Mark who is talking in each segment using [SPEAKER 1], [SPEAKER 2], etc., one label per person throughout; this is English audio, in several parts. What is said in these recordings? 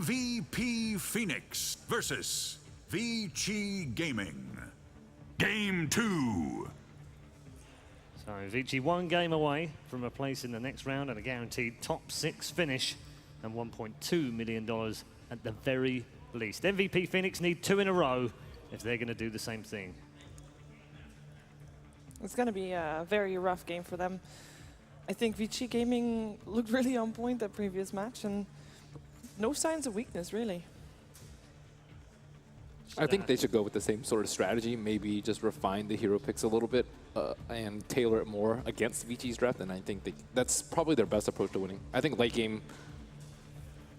[SPEAKER 1] MVP Phoenix versus Vici Gaming. Game 2.
[SPEAKER 2] So Vici one game away from a place in the next round and a guaranteed top 6 finish and $1.2 million at the very least. MVP Phoenix need 2 in a row if they're going to do the same thing.
[SPEAKER 3] It's going to be a very rough game for them. I think Vici Gaming looked really on point that previous match and no signs of weakness, really.
[SPEAKER 4] I think they should go with the same sort of strategy, maybe just refine the hero picks a little bit and tailor it more against Vici's draft, and I think that's probably their best approach to winning. I think late game,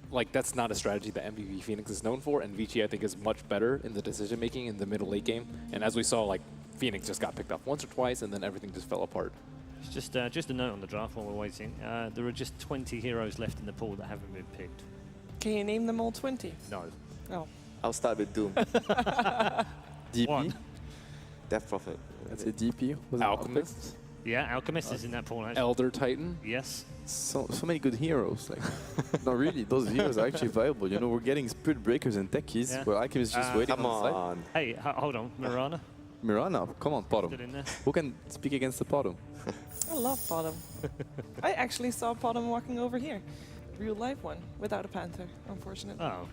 [SPEAKER 4] like, that's not a strategy that MVP Phoenix is known for, and Vici, I think, is much better in the decision-making in the middle-late game. And as we saw, like, Phoenix just got picked up once or twice, and then everything just fell apart.
[SPEAKER 2] It's just a note on the draft while we're waiting. There are just 20 heroes left in the pool that haven't been picked.
[SPEAKER 3] Can you name them all 20?
[SPEAKER 2] No.
[SPEAKER 3] Oh.
[SPEAKER 5] I'll start with Doom.
[SPEAKER 6] DP?
[SPEAKER 2] One.
[SPEAKER 5] Death Prophet.
[SPEAKER 6] That's a DP. Was it
[SPEAKER 4] Alchemist,
[SPEAKER 2] Yeah, Alchemist is in that pool. Actually.
[SPEAKER 4] Elder Titan.
[SPEAKER 2] Yes.
[SPEAKER 6] So many good heroes. Like, no, really, those heroes are actually viable. You know, we're getting Spirit Breakers and Techies,
[SPEAKER 2] Yeah.
[SPEAKER 6] where Alchemist is just waiting
[SPEAKER 5] Come
[SPEAKER 6] on the side.
[SPEAKER 5] on.
[SPEAKER 2] Hey, hold on, Mirana.
[SPEAKER 6] Mirana, come on,
[SPEAKER 2] Good
[SPEAKER 6] bottom.
[SPEAKER 2] in there.
[SPEAKER 6] Who can speak against the bottom?
[SPEAKER 3] I love Bottom. I actually saw Bottom walking over here. Real life one, without a Panther, unfortunately.
[SPEAKER 2] Oh,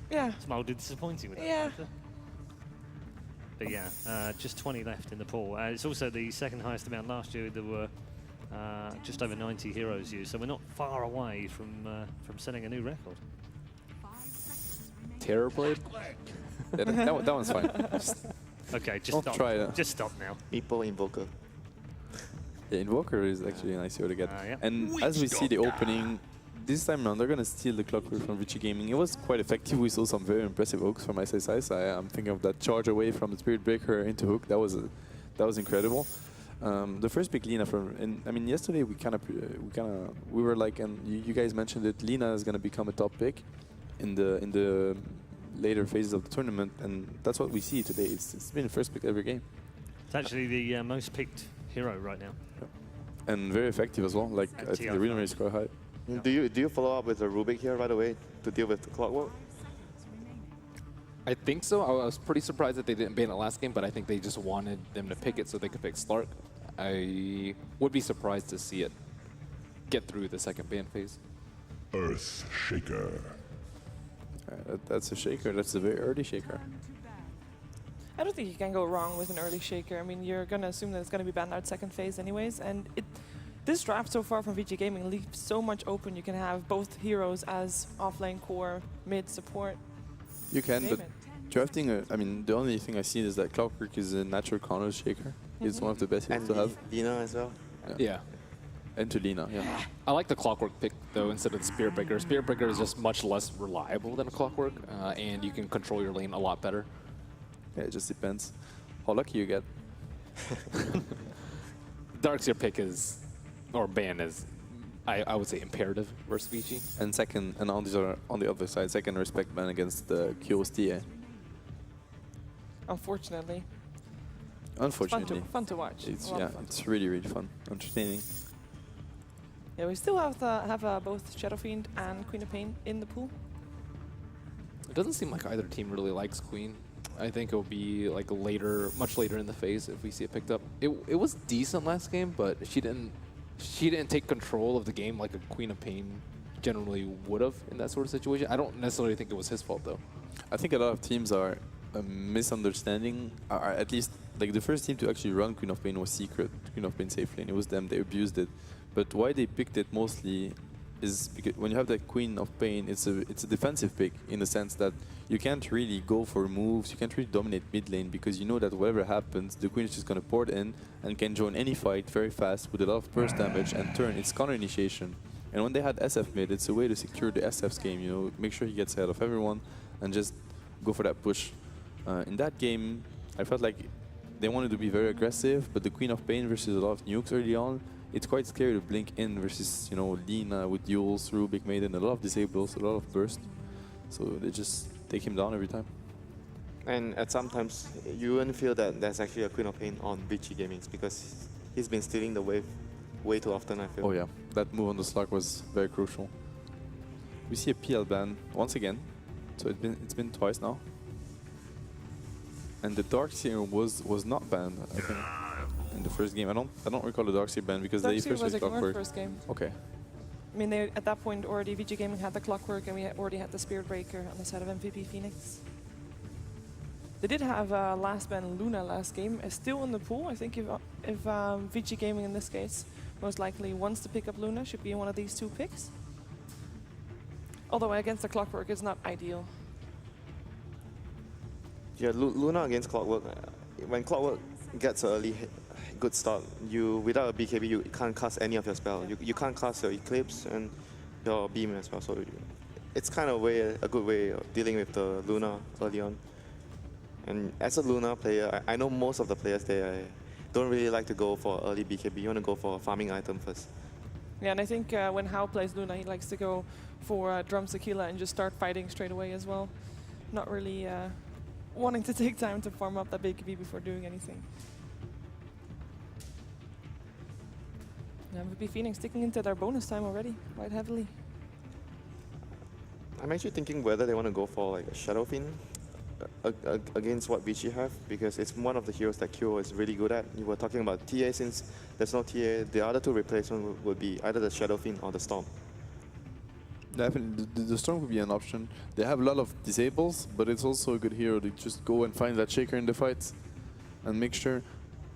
[SPEAKER 3] Yeah.
[SPEAKER 2] it's mildly disappointing with that.
[SPEAKER 3] Yeah.
[SPEAKER 2] But yeah, just 20 left in the pool. It's also the second highest amount last year. There were just over 90 heroes used, so we're not far away from setting a new record.
[SPEAKER 4] Terrorblade.
[SPEAKER 6] Yeah, that one's fine.
[SPEAKER 2] Okay, just
[SPEAKER 6] Don't
[SPEAKER 2] stop.
[SPEAKER 6] try that.
[SPEAKER 2] Just stop now.
[SPEAKER 5] Meeple Invoker.
[SPEAKER 6] Yeah, Invoker is actually a nice hero to get.
[SPEAKER 2] Yeah.
[SPEAKER 6] And as we see the opening, this time around, they're going to steal the Clockwork from Vici Gaming. It was quite effective. We saw some very impressive hooks from SSI. I'm thinking of that charge away from the Spirit Breaker into hook. That was incredible. The first pick, Lina, I mean, yesterday we were like, and you guys mentioned that Lina is going to become a top pick in the later phases of the tournament, and that's what we see today. It's been the first pick every game.
[SPEAKER 2] It's actually the most picked hero right now.
[SPEAKER 6] Yeah. And very effective as well. Like, I think the win rate is quite high.
[SPEAKER 5] Do you follow up with the Rubik here right away to deal with the Clockwork?
[SPEAKER 4] I think so. I was pretty surprised that they didn't ban it last game, but I think they just wanted them to pick it so they could pick Slark. I would be surprised to see it get through the second ban phase.
[SPEAKER 1] Earth Shaker.
[SPEAKER 6] That's a shaker. That's a very early shaker.
[SPEAKER 3] I don't think you can go wrong with an early shaker. I mean, you're going to assume that it's going to be banned out second phase anyways, and this draft so far from Vici Gaming leaves so much open. You can have both heroes as offlane core, mid support.
[SPEAKER 6] You can, but
[SPEAKER 3] Name
[SPEAKER 6] drafting, I mean, the only thing I see is that Clockwork is a natural counter shaker. It's one of the best heroes
[SPEAKER 5] And
[SPEAKER 6] to have.
[SPEAKER 5] Lina as well.
[SPEAKER 4] Yeah.
[SPEAKER 6] And to Lina, yeah.
[SPEAKER 4] I like the Clockwork pick, though, instead of the Spirit Breaker. Spirit Breaker is just much less reliable than a Clockwork, and you can control your lane a lot better.
[SPEAKER 6] Yeah, it just depends how lucky you get.
[SPEAKER 4] Darkseer pick is, or ban is, I would say imperative versus Vici.
[SPEAKER 6] And second, and on the other side, second respect ban against the QOST.
[SPEAKER 3] Unfortunately.
[SPEAKER 6] Unfortunately.
[SPEAKER 3] Fun to watch.
[SPEAKER 6] It's,
[SPEAKER 3] A lot
[SPEAKER 6] yeah,
[SPEAKER 3] of fun.
[SPEAKER 6] it's really, really fun. Entertaining.
[SPEAKER 3] Yeah, we still have both Shadow Fiend and Queen of Pain in the pool.
[SPEAKER 4] It doesn't seem like either team really likes Queen. I think it'll be like later, much later in the phase if we see it picked up. It was decent last game, but she didn't take control of the game like a Queen of Pain generally would have in that sort of situation. I don't necessarily think it was his fault though.
[SPEAKER 6] I think a lot of teams are misunderstanding, or at least like the first team to actually run Queen of Pain was Secret, Queen of Pain safe lane. It was them, they abused it. But why they picked it mostly is because when you have that Queen of Pain, it's a defensive pick in the sense that you can't really go for moves, you can't really dominate mid lane because you know that whatever happens, the Queen is just going to port in and can join any fight very fast with a lot of burst damage and turn its counter initiation. And when they had SF mid, it's a way to secure the SF's game, you know, make sure he gets ahead of everyone and just go for that push. In that game, I felt like they wanted to be very aggressive, but the Queen of Pain versus a lot of nukes early on, it's quite scary to blink in versus, you know, Lina with duels, Rubik Maiden, a lot of disables, a lot of burst. So they just take him down every time.
[SPEAKER 5] And at sometimes you wouldn't feel that there's actually a Queen of Pain on Vici Gaming because he's been stealing the wave way too often, I feel.
[SPEAKER 6] Oh yeah, that move on the Slark was very crucial. We see a PL ban once again. So it's been twice now. And the Darkseer was not banned, I think, in the first game. I don't recall the Darkseer ban because they
[SPEAKER 3] Darkseer
[SPEAKER 6] first
[SPEAKER 3] was
[SPEAKER 6] played
[SPEAKER 3] ignored
[SPEAKER 6] Clockwork.
[SPEAKER 3] first game.
[SPEAKER 6] Okay.
[SPEAKER 3] I mean, they, at that point already, Vici Gaming had the Clockwork and we already had the Spirit Breaker on the side of MVP Phoenix. They did have last ban Luna last game, still in the pool. I think if Vici Gaming in this case most likely wants to pick up Luna, should be one of these two picks. Although against the Clockwork is not ideal.
[SPEAKER 5] Yeah, Luna against Clockwork. When Clockwork gets an early good start, you without a BKB you can't cast any of your spell. You can't cast your Eclipse and your Beam as well. So it's kind of a good way of dealing with the Luna early on. And as a Luna player, I know most of the players there don't really like to go for early BKB. You want to go for a farming item first.
[SPEAKER 3] Yeah, and I think when Hao plays Luna, he likes to go for Drums Tequila and just start fighting straight away as well. Not really wanting to take time to farm up that BKB before doing anything. MVP Phoenix sticking into their bonus time already, quite heavily.
[SPEAKER 5] I'm actually thinking whether they want to go for like a Shadow Fiend against what Vici have, because it's one of the heroes that Kyo is really good at. You were talking about TA, since there's no TA, the other two replacements would be either the Shadow Fiend or the Storm.
[SPEAKER 6] Definitely, the Storm would be an option. They have a lot of disables, but it's also a good hero to just go and find that Shaker in the fights and make sure.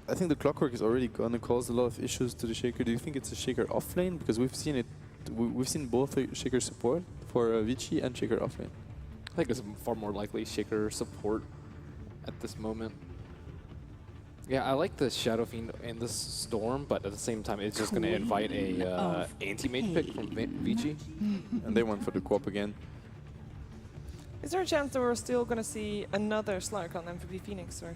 [SPEAKER 6] I think the Clockwork is already going to cause a lot of issues to the Shaker. Do you think it's a Shaker offlane? Because we've seen it, we've seen both Shaker support for Vici and Shaker offlane.
[SPEAKER 4] I think it's far more likely Shaker support at this moment. Yeah, I like the Shadow Fiend and the Storm, but at the same time, it's just going to invite a anti-mage pick from Vici.
[SPEAKER 6] And they went for the co-op again.
[SPEAKER 3] Is there a chance that we're still going to see another Slark on MVP Phoenix? Or?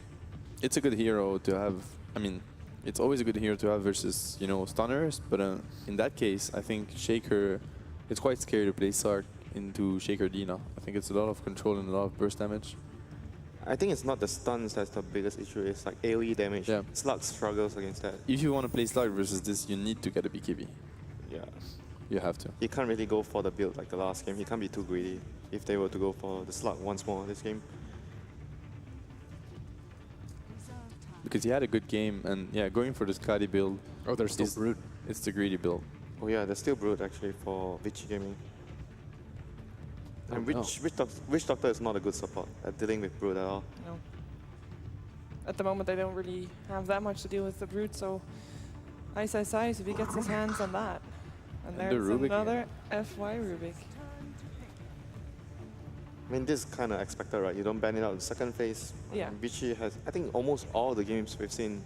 [SPEAKER 6] It's a good hero to have. I mean, it's always a good hero to have versus, you know, stunners. But in that case, I think Shaker, it's quite scary to play Sark into Shaker Dina. I think it's a lot of control and a lot of burst damage.
[SPEAKER 5] I think it's not the stuns that's the biggest issue, it's like AoE damage.
[SPEAKER 6] Yeah.
[SPEAKER 5] Slug struggles against that.
[SPEAKER 6] If you want to play Slug versus this, you need to get a BKB.
[SPEAKER 5] Yeah.
[SPEAKER 6] You have to.
[SPEAKER 5] He can't really go for the build like the last game. He can't be too greedy if they were to go for the Slug once more this game.
[SPEAKER 6] Because he had a good game, and yeah, going for the Skadi build.
[SPEAKER 4] Oh, there's still
[SPEAKER 6] is-
[SPEAKER 4] Brood.
[SPEAKER 6] It's the greedy build.
[SPEAKER 5] Oh yeah, there's still Brood actually for Vici Gaming. And
[SPEAKER 6] no.
[SPEAKER 5] Witch Doctor is not a good support at dealing with Brood at all.
[SPEAKER 3] No. At the moment, they don't really have that much to deal with the Brute, so Ice if he gets his hands on that. And
[SPEAKER 6] And the
[SPEAKER 3] there's
[SPEAKER 6] Rubik
[SPEAKER 3] another FY Rubik.
[SPEAKER 5] I mean, this is kind of expected, right? You don't ban it out in second phase.
[SPEAKER 3] Yeah.
[SPEAKER 5] Vici has, I think, almost all the games we've seen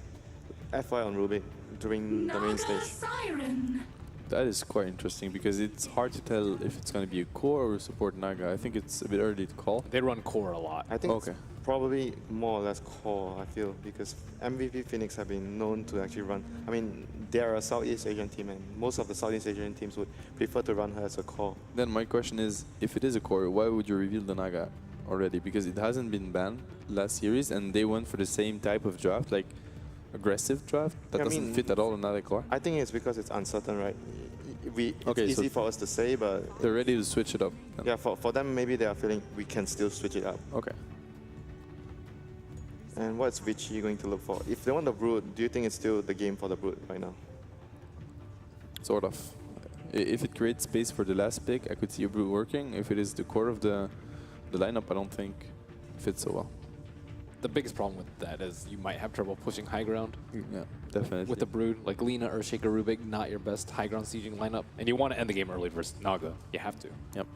[SPEAKER 5] FY on Rubik during the main stage.
[SPEAKER 7] Siren.
[SPEAKER 6] That is quite interesting because it's hard to tell if it's going to be a core or a support Naga. I think it's a bit early to call.
[SPEAKER 4] They run core a lot.
[SPEAKER 5] I think
[SPEAKER 6] Okay.
[SPEAKER 5] it's probably more or less core, I feel, because MVP Phoenix have been known to actually run. I mean, they're a Southeast Asian team, and most of the Southeast Asian teams would prefer to run her as a core.
[SPEAKER 6] Then my question is, if it is a core, why would you reveal the Naga already? Because it hasn't been banned last series, and they went for the same type of draft, like aggressive draft that
[SPEAKER 5] I
[SPEAKER 6] doesn't
[SPEAKER 5] mean,
[SPEAKER 6] fit at all another core.
[SPEAKER 5] I think it's because it's uncertain, right? It's
[SPEAKER 6] Okay, so
[SPEAKER 5] easy for us to say, but
[SPEAKER 6] They're ready to switch it up. then.
[SPEAKER 5] yeah, for them, maybe they are feeling we can still switch it up.
[SPEAKER 6] Okay.
[SPEAKER 5] And what's Vici going to look for? If they want the Brood, do you think it's still the game for the Brood right now?
[SPEAKER 6] Sort of. If it creates space for the last pick, I could see a Brew working. If it is the core of the lineup, I don't think it fits so well.
[SPEAKER 4] The biggest problem with that is you might have trouble pushing high ground.
[SPEAKER 6] Yeah, definitely.
[SPEAKER 4] With the Brood, like Lina or Shaker Rubik, not your best high ground sieging lineup. And you want to end the game early versus Naga. You have to.
[SPEAKER 6] Yep.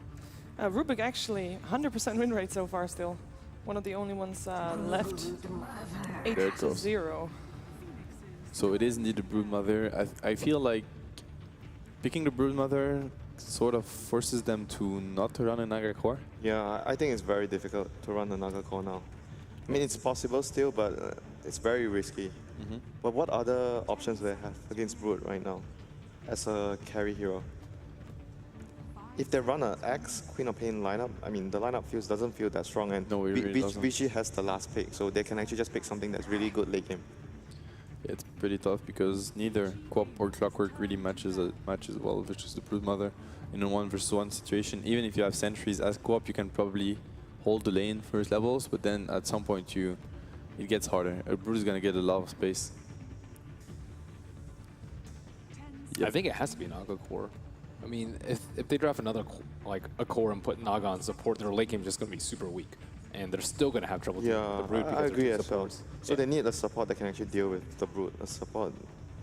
[SPEAKER 3] Rubik actually 100% win rate so far still. One of the only ones left. 8-0.
[SPEAKER 6] So it is indeed the Broodmother. I feel like picking the Broodmother sort of forces them to not run a Naga core.
[SPEAKER 5] Yeah, I think it's very difficult to run the Naga core now. I mean, it's possible still, but it's very risky. But what other options do they have against Brood right now as a carry hero? If they run an X Queen of Pain lineup, I mean, the lineup doesn't feel that strong, and
[SPEAKER 6] No, it really doesn't.
[SPEAKER 5] Vici has the last pick, so they can actually just pick something that's really good late game.
[SPEAKER 6] It's pretty tough because neither Co-op or Clockwork really matches well versus the Brood Mother in a 1v1 situation. Even if you have sentries as Co-op, you can probably hold the lane first levels, but then at some point it gets harder. A Brood is gonna get a lot of space.
[SPEAKER 4] I think it has to be Naga core. I mean, if they draft another like a core and put Naga on support, their late game is just going to be super weak, and they're still going to have trouble dealing with the Brood.
[SPEAKER 5] I agree as well.
[SPEAKER 4] supports.
[SPEAKER 5] So they need a support that can actually deal with the Brood, a support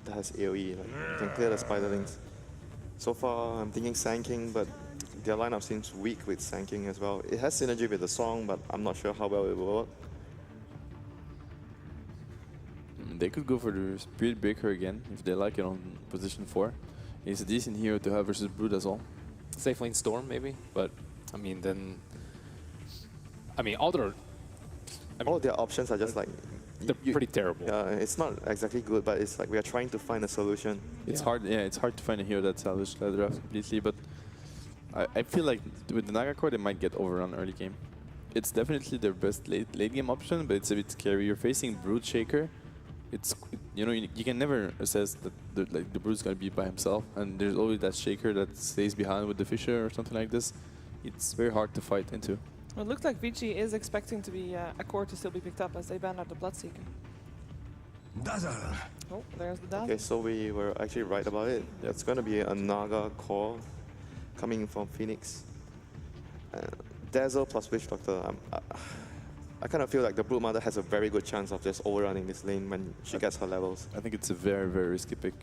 [SPEAKER 5] that has AoE, like can clear the spiderlings. So far, I'm thinking Sand King, but their lineup seems weak with Sand King as well. It has synergy with the song, but I'm not sure how well it will work.
[SPEAKER 6] They could go for the Spirit Breaker again if they like it on position 4. It's a decent hero to have versus Brood as well.
[SPEAKER 4] Safe lane Storm maybe, but I mean then, I mean all their
[SPEAKER 5] options are just like
[SPEAKER 4] they're pretty terrible.
[SPEAKER 5] Yeah, it's not exactly good, but it's like we are trying to find a solution.
[SPEAKER 6] It's hard. Yeah, it's hard to find a hero that salvaged that draft completely. But I feel like with the Naga core, they might get overrun early game. It's definitely their best late game option, but it's a bit scary. You're facing Brood Shaker. You can never assess that the Brood's gonna be by himself, and there's always that Shaker that stays behind with the Fisher or something like this. It's very hard to fight into.
[SPEAKER 3] Well, it looks like Vici is expecting to be a core to still be picked up as they ban out the Bloodseeker.
[SPEAKER 1] Dazzle.
[SPEAKER 3] Oh, there's the dazzle.
[SPEAKER 5] Okay, so we were actually right about it. It's going to be a Naga core coming from Phoenix. Dazzle plus Witch Doctor. I kind of feel like the Brood Mother has a very good chance of just overrunning this lane when she gets her levels.
[SPEAKER 6] I think it's a very, very risky pick.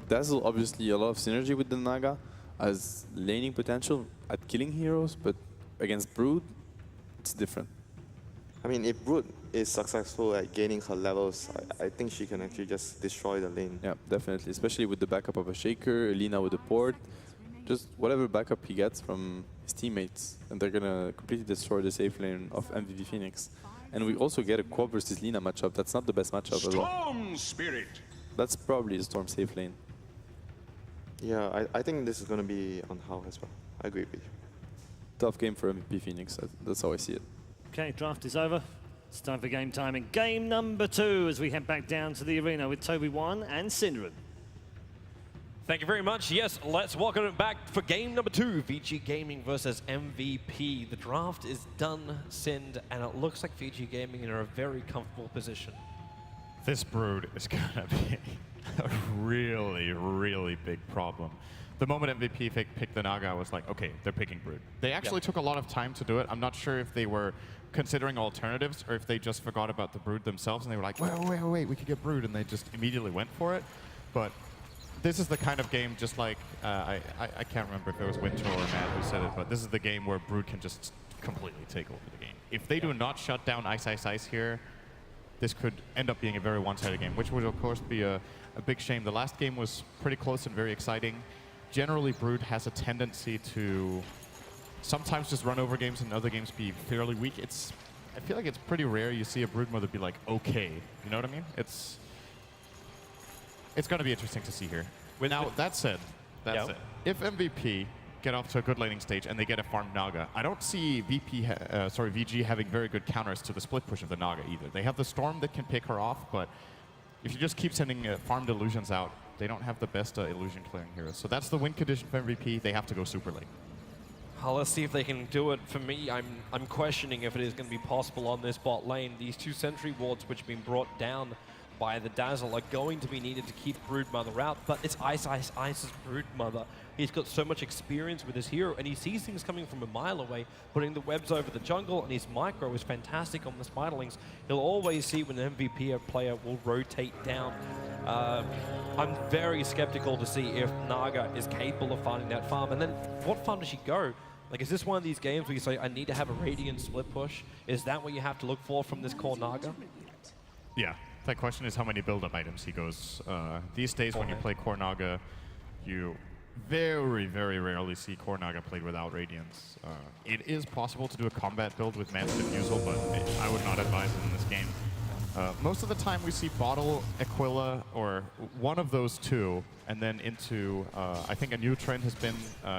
[SPEAKER 6] Dazzle, obviously, a lot of synergy with the Naga, has laning potential at killing heroes, but against Brood, it's different.
[SPEAKER 5] I mean, if Brood is successful at gaining her levels, I think she can actually just destroy the lane.
[SPEAKER 6] Yeah, definitely, especially with the backup of a Shaker, Elina with the port, just whatever backup he gets from his teammates, and they're gonna completely destroy the safe lane of MVP Phoenix. And we also get a Co-op versus Lina matchup. That's not the best matchup as well.
[SPEAKER 1] Storm Spirit.
[SPEAKER 6] That's probably a Storm safe lane.
[SPEAKER 5] Yeah, I think this is going to be on How as well. I agree with you.
[SPEAKER 6] Tough game for MVP Phoenix. That's how I see it.
[SPEAKER 2] Okay, draft is over. It's time for game time in game number 2 as we head back down to the arena with Toby1 and Synderen.
[SPEAKER 7] Thank you very much. Yes, let's welcome it back for game number 2, Vici Gaming versus MVP. The draft is done, Sind, and it looks like Vici Gaming are in a very comfortable position.
[SPEAKER 8] This Brood is going to be a really, really big problem. The moment MVP picked the Naga, I was like, okay, they're picking Brood. They actually took a lot of time to do it. I'm not sure if they were considering alternatives or if they just forgot about the Brood themselves and they were like, wait, we could get Brood, and they just immediately went for it. But this is the kind of game, just like, I can't remember if it was Winter or Matt who said it, but this is the game where Brood can just completely take over the game. If they do not shut down Ice here, this could end up being a very one-sided game, which would of course be a big shame. The last game was pretty close and very exciting. Generally, Brood has a tendency to sometimes just run over games and other games be fairly weak. I feel like it's pretty rare you see a Brood mother be like, okay, you know what I mean? It's going to be interesting to see here. Now, that said, if MVP get off to a good laning stage and they get a farmed Naga, I don't see VG having very good counters to the split push of the Naga either. They have the Storm that can pick her off, but if you just keep sending farmed illusions out, they don't have the best illusion clearing heroes. So that's the win condition for MVP. They have to go super late.
[SPEAKER 7] Let's see if they can do it. For me, I'm questioning if it is going to be possible on this bot lane. These 2 sentry wards which have been brought down by the Dazzle are going to be needed to keep Brood Mother out, but it's Ice's Brood Mother. He's got so much experience with his hero, and he sees things coming from a mile away, putting the webs over the jungle, and his micro is fantastic on the spiderlings. He'll always see when an MVP player will rotate down. I'm very skeptical to see if Naga is capable of finding that farm, and then what farm does she go? Like, is this one of these games where you say, I need to have a Radiant split push? Is that what you have to look for from this core Naga?
[SPEAKER 8] Yeah. That question is how many build-up items he goes. These days, when you play Core Naga, you very, very rarely see Core Naga played without Radiance. It is possible to do a combat build with Man's Diffusal, but I would not advise it in this game. Most of the time, we see Bottle, Aquila, or one of those two, and then into, I think a new trend has been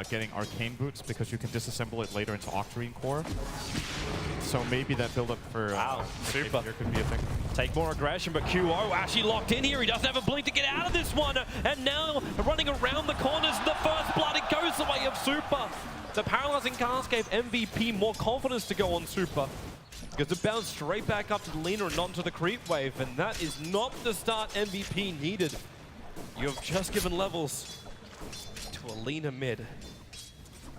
[SPEAKER 8] getting Arcane Boots, because you can disassemble it later into Octarine Core. So maybe that build-up for
[SPEAKER 7] super.
[SPEAKER 8] here could be a thing.
[SPEAKER 7] Take more aggression, but QO actually locked in here. He doesn't have a blink to get out of this one. And now running around the corners, the first blood, it goes the way of Super. The paralyzing cast gave MVP more confidence to go on Super, because it bounced straight back up to the Lina and not to the creep wave, and that is not the start MVP needed. You have just given levels to a Lina mid.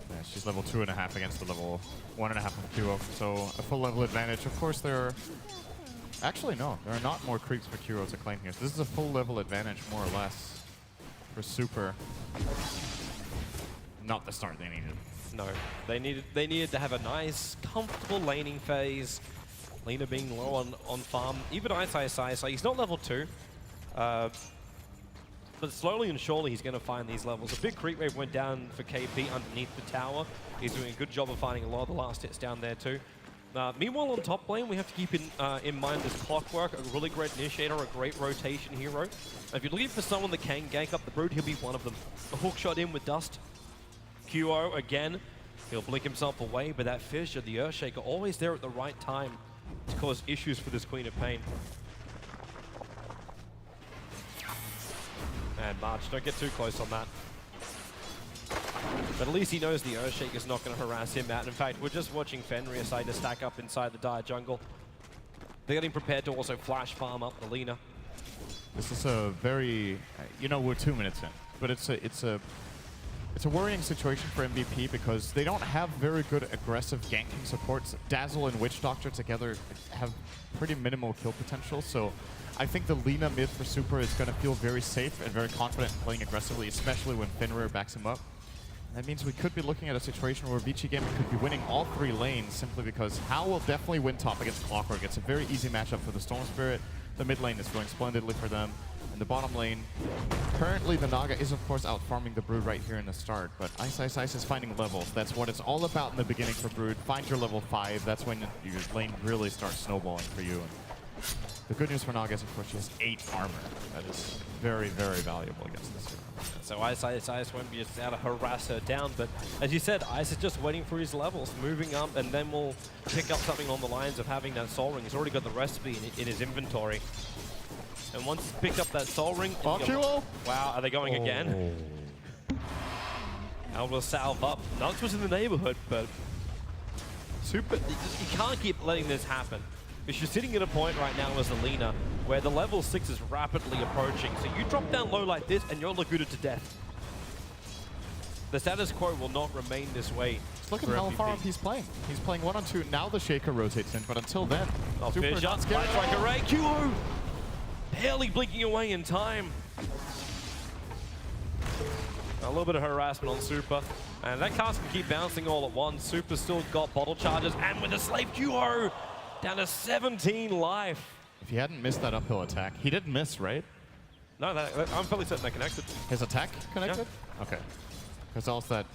[SPEAKER 8] Yeah, she's level 2.5 against the level 1.5 of QO, so a full level advantage. Of course, there are... Actually, no, there are not more creeps for QO to claim here. So this is a full level advantage, more or less, for Super. Not the start they needed.
[SPEAKER 7] No, they needed to have a nice, comfortable laning phase. Lina being low on farm. Even Ice, he's not level 2. But slowly and surely he's going to find these levels. A big creep wave went down for KP underneath the tower. He's doing a good job of finding a lot of the last hits down there too. Meanwhile on top lane, we have to keep in mind this Clockwork, a really great initiator, a great rotation hero. If you're looking for someone that can gank up the Brood, he'll be one of them. A hook shot in with Dust. QO again, he'll blink himself away, but that Fissure, the Earthshaker, always there at the right time to cause issues for this Queen of Pain. And March, don't get too close on that. But at least he knows the Earthshaker's not going to harass him out. In fact, we're just watching Fenrir decide to stack up inside the Dire jungle. They're getting prepared to also flash farm up the Lina.
[SPEAKER 8] This is a very, you know, we're 2 minutes in, but it's a worrying situation for MVP because they don't have very good aggressive ganking supports. Dazzle and Witch Doctor together have pretty minimal kill potential, so I think the Lina mid for Super is going to feel very safe and very confident in playing aggressively, especially when Fenrir backs him up. That means we could be looking at a situation where Vici Gaming could be winning all 3 lanes simply because Hal will definitely win top against Clockwork. It's a very easy matchup for the Storm Spirit. The mid lane is going splendidly for them. In the bottom lane, currently the Naga is of course out farming the Brood right here in the start, but Ice is finding levels. That's what it's all about in the beginning for Brood. Find your level 5, that's when your lane really starts snowballing for you. And the good news for Naga is of course she has 8 armor. That is very, very valuable against this hero.
[SPEAKER 7] So Ice won't be just out to harass her down, but as you said, Ice is just waiting for his levels, moving up, and then we'll pick up something on the lines of having that Soul Ring. He's already got the recipe in his inventory. And once he's picked up that Soul Ring... Wow, are they going again? Able to salve up. Nux was in the neighborhood, but Super... You can't keep letting this happen. Because you're sitting at a point right now as a Lina where the level 6 is rapidly approaching. So you drop down low like this and you're Laguda to death. The status quo will not remain this way.
[SPEAKER 8] Look at how far up he's playing. He's playing 1-on-2. Now the Shaker rotates in, but until then,
[SPEAKER 7] Super shots, Light Strike Array, QO! Barely blinking away in time. A little bit of harassment on Super. And that cast can keep bouncing all at once. Super's still got bottle charges, and with a Slave QO! Down to 17 life.
[SPEAKER 8] If he hadn't missed that uphill attack, he didn't miss, right?
[SPEAKER 7] No, I'm fairly certain they connected.
[SPEAKER 8] His attack connected?
[SPEAKER 7] Yeah.
[SPEAKER 8] Okay. Because also that,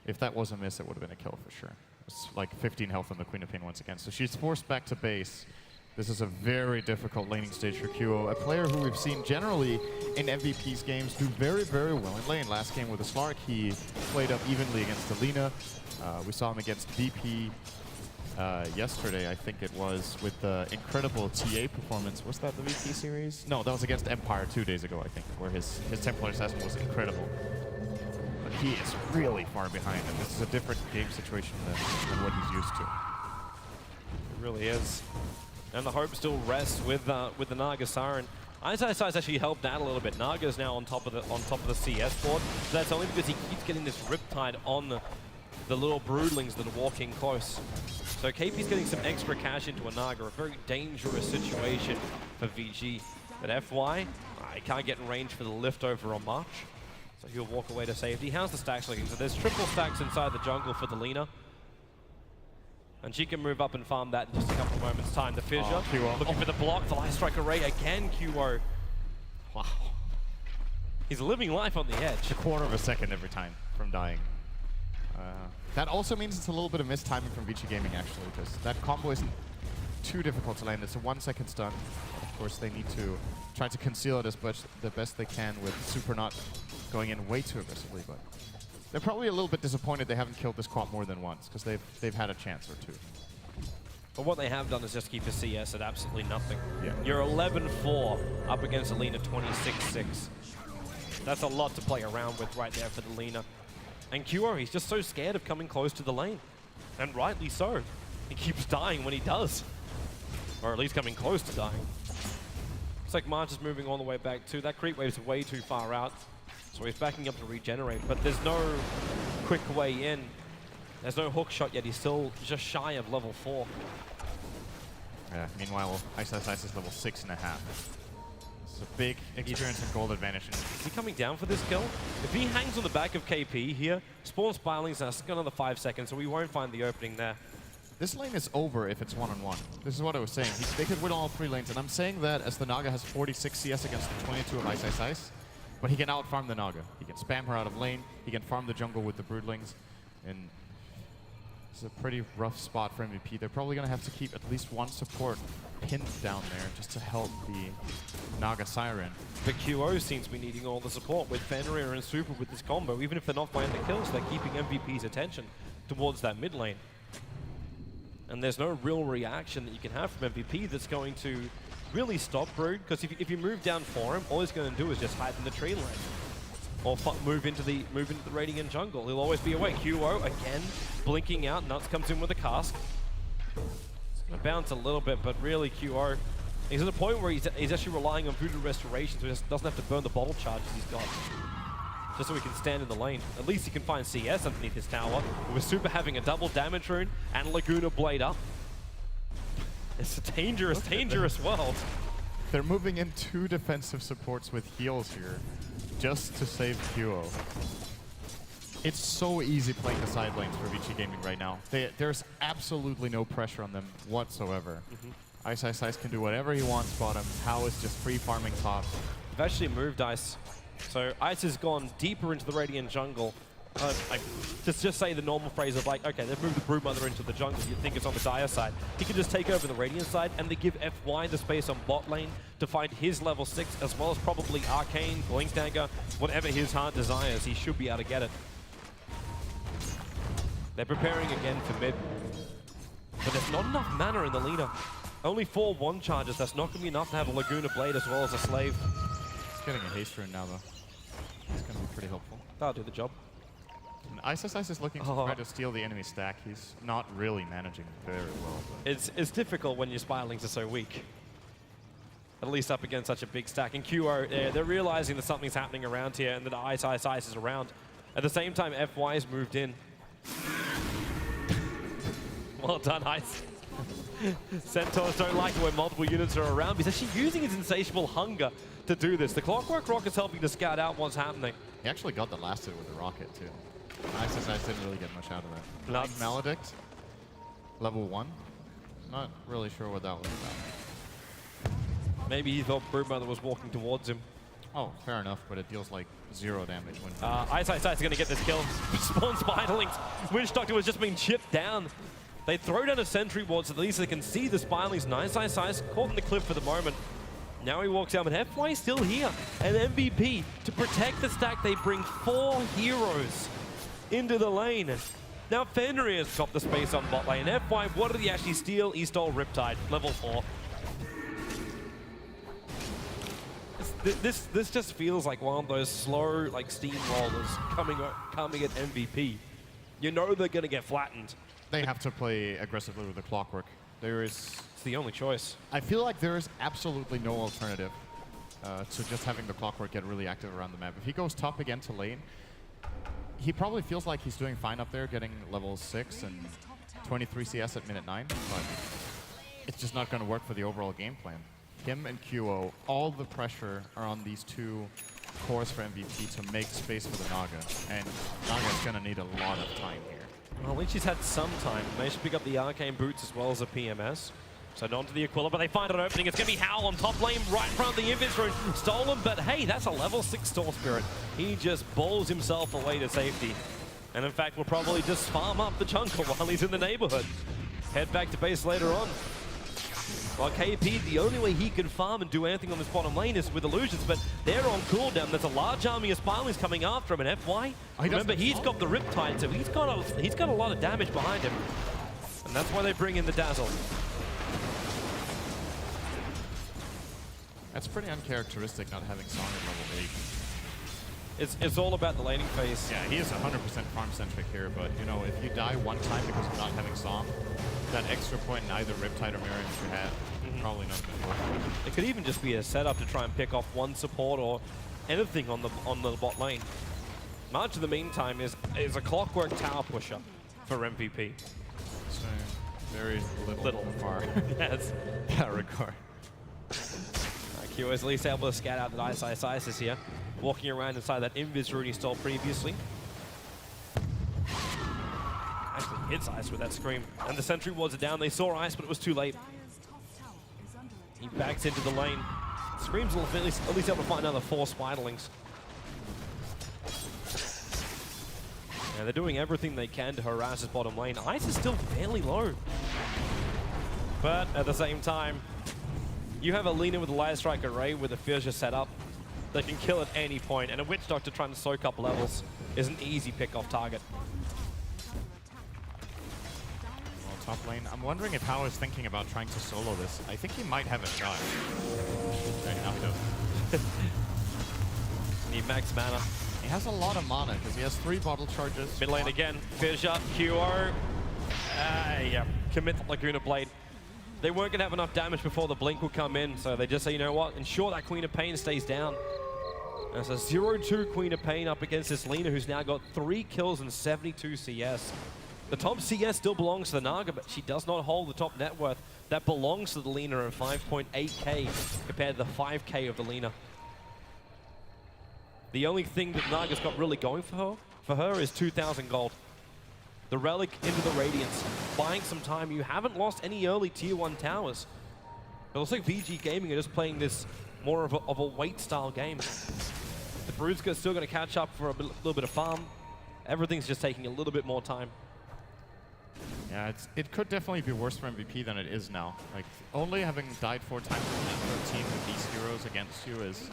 [SPEAKER 8] if that was a miss, it would have been a kill for sure. It's like 15 health on the Queen of Pain once again. So she's forced back to base. This is a very difficult laning stage for QO, a player who we've seen generally in MVP's games do very, very well in lane. Last game with the Slark, he played up evenly against the Lina. We saw him against VP yesterday, I think it was, with the incredible TA performance. Was that the VP series? No, that was against Empire 2 days ago, I think, where his Templar Assassin was incredible. But he is really far behind, and this is a different game situation than what he's used to.
[SPEAKER 7] It really is. And the hope still rests with the Naga Siren. Ice actually helped out a little bit. Naga's now on top of the CS board. So that's only because he keeps getting this Riptide on the little broodlings that are walking close. So KP's getting some extra cash into a Naga, a very dangerous situation for VG. But FY, he can't get in range for the lift over on March. So he'll walk away to safety. How's the stacks looking? So there's triple stacks inside the jungle for the Lina. And she can move up and farm that in just a couple of moments' time. The Fissure, looking for the block, the Light Strike Array again, QO. Wow. He's living life on the edge.
[SPEAKER 8] A quarter of a second every time from dying. That also means it's a little bit of mistiming from Vici Gaming, actually, because that combo isn't too difficult to land. It's a 1-second stun. Of course, they need to try to conceal it as much the best they can with Super not going in way too aggressively, but they're probably a little bit disappointed they haven't killed this crop more than once, because they've had a chance or two.
[SPEAKER 7] But what they have done is just keep a CS at absolutely nothing.
[SPEAKER 8] Yeah.
[SPEAKER 7] You're 11-4 up against a Lina 26-6. That's a lot to play around with right there for the Lina. And QO, he's just so scared of coming close to the lane. And rightly so. He keeps dying when he does. Or at least coming close to dying. Looks like March is moving all the way back too. That creep wave's way too far out. So he's backing up to regenerate. But there's no quick way in. There's no hook shot yet. He's still just shy of level 4.
[SPEAKER 8] Yeah, meanwhile, Ice is level 6.5. It's a big experience and gold advantage.
[SPEAKER 7] Is he coming down for this kill? If he hangs on the back of KP here, spawn Spirelings, that's got another 5 seconds, so we won't find the opening there.
[SPEAKER 8] This lane is over if it's one-on-one. This is what I was saying. They could win all 3 lanes, and I'm saying that as the Naga has 46 CS against the 22 of Ice. But he can out-farm the Naga. He can spam her out of lane, he can farm the jungle with the Broodlings, and it's a pretty rough spot for MVP. They're probably going to have to keep at least one support pinned down there just to help the Naga Siren.
[SPEAKER 7] But QO seems to be needing all the support with Fenrir and Super with this combo. Even if they're not finding the kills, they're keeping MVP's attention towards that mid lane. And there's no real reaction that you can have from MVP that's going to really stop Brood, because if you move down for him, all he's going to do is just hide in the tree line. Or move into the Radiant jungle. He'll always be away. QO, again, blinking out. Nuts comes in with a cast. It's going to bounce a little bit, but really QO, he's at a point where he's actually relying on Voodoo Restoration, so he doesn't have to burn the bottle charges he's got. Just so he can stand in the lane. At least he can find CS underneath his tower. With Super having a double damage rune and Laguna Blade up. It's a dangerous, dangerous world.
[SPEAKER 8] They're moving in 2 defensive supports with heals here just to save QO. It's so easy playing the side lanes for Vici Gaming right now. There's absolutely no pressure on them whatsoever. Ice can do whatever he wants bottom. Hao is just free farming top.
[SPEAKER 7] They've actually moved Ice. So Ice has gone deeper into the Radiant jungle. Just say the normal phrase of like, okay, they've moved the Broodmother into the jungle. You'd think it's on the Dire side. He can just take over the Radiant side, and they give FY the space on bot lane to find his level 6, as well as probably Arcane, Blink Dagger, whatever his heart desires. He should be able to get it. They're preparing again for mid. But there's not enough mana in the Lina. Only 4 1 charges. That's not going to be enough to have a Laguna Blade as well as a Slave.
[SPEAKER 8] He's getting a haste rune now, though. It's going to be pretty helpful.
[SPEAKER 7] That'll do the job.
[SPEAKER 8] And Ice is looking to try to steal the enemy stack. He's not really managing very well.
[SPEAKER 7] It's difficult when your Spirelings are so weak. At least up against such a big stack. And QO, they're realizing that something's happening around here and that Ice is around. At the same time, FY's moved in. Well done, Ice. Centaurs don't like it when multiple units are around. He's actually using his insatiable hunger to do this. The Clockwork Rocket's helping to scout out what's happening.
[SPEAKER 8] He actually got the last hit with the rocket, too. Ice didn't really get much out of that. Playing Maledict, level 1. Not really sure what that was about.
[SPEAKER 7] Maybe he thought Broodmother was walking towards him.
[SPEAKER 8] Oh, fair enough, but it deals like 0 damage when...
[SPEAKER 7] Ice is going to get this kill. Spawn Spiderlings. Witch Doctor was just being chipped down. They throw down a sentry ward so at least they can see the Spirelings. Nice caught in the cliff for the moment. Now he walks out, but FY still here. And MVP, to protect the stack, they bring 4 heroes into the lane. Now Fenrir has got the space on bot lane. FY, what did he actually steal? He stole Riptide, level 4. This just feels like one of those slow, like steamrollers coming at MVP. You know they're gonna get flattened.
[SPEAKER 8] They have to play aggressively with the Clockwork. It's
[SPEAKER 7] the only choice.
[SPEAKER 8] I feel like there is absolutely no alternative to just having the Clockwork get really active around the map. If he goes top again to lane, he probably feels like he's doing fine up there, getting level 6 and 23 CS at minute 9, but it's just not going to work for the overall game plan. Him and QO, all the pressure are on these 2 cores for MVP to make space for the Naga, and Naga's going to need a lot of time here.
[SPEAKER 7] Well, at least he's had some time. Managed to pick up the Arcane Boots as well as a PMS. So on to the Aquila, but they find an opening. It's going to be Hal on top lane, right in front of the Invis rune. Stolen, but hey, that's a level 6 Store Spirit. He just bowls himself away to safety. And in fact, we'll probably just farm up the jungle while he's in the neighborhood. Head back to base later on. While KP, the only way he can farm and do anything on this bottom lane is with illusions, but they're on cooldown. There's a large army of Spirelings coming after him, and FY, remember, he's got the Riptide, so he's got a lot of damage behind him. And that's why they bring in the Dazzle.
[SPEAKER 8] That's pretty uncharacteristic not having Song at level 8.
[SPEAKER 7] It's all about the laning phase.
[SPEAKER 8] Yeah, he is 100% farm-centric here, but you know, if you die one time because of not having Song, that extra point in either Riptide or Mirror that you had, probably not going to work.
[SPEAKER 7] It could even just be a setup to try and pick off one support or anything on the bot lane. March, in the meantime, is a clockwork tower pusher for MVP.
[SPEAKER 8] So, very little far.
[SPEAKER 7] Yes.
[SPEAKER 8] That regard.
[SPEAKER 7] Q is at least able to scout out that Ice is here, walking around inside that invis rune he stole previously. Actually hits Ice with that scream. And the sentry wards are down. They saw Ice, but it was too late. He backs into the lane. Scream's at least able to find another 4 Spiderlings. And they're doing everything they can to harass his bottom lane. Ice is still fairly low. But at the same time, you have a Lina with a Light Strike Array with a Fissure setup that can kill at any point, and a Witch Doctor trying to soak up levels is an easy pick-off target.
[SPEAKER 8] Well, top lane, I'm wondering if Hao is thinking about trying to solo this. I think he might have a shot. Okay, now he doesn't.
[SPEAKER 7] Need max mana.
[SPEAKER 8] He has a lot of mana because he has 3 bottle charges.
[SPEAKER 7] Mid lane again, Fissure, QO. Yeah, commit the Laguna Blade. They weren't going to have enough damage before the blink would come in, so they just say, you know what, ensure that Queen of Pain stays down. And it's a 0-2 Queen of Pain up against this Lina, who's now got 3 kills and 72 CS. The top CS still belongs to the Naga, but she does not hold the top net worth. That belongs to the Lina at 5.8k compared to the 5k of the Lina. The only thing that Naga's got really going for her is 2,000 gold. The Relic into the Radiance, buying some time. You haven't lost any early tier 1 towers. It looks like VG Gaming are just playing this more of a wait style game. The Brood's still going to catch up for a little bit of farm. Everything's just taking a little bit more time.
[SPEAKER 8] Yeah, it could definitely be worse for MVP than it is now. Like, only having died 4 times in a team with these heroes against you is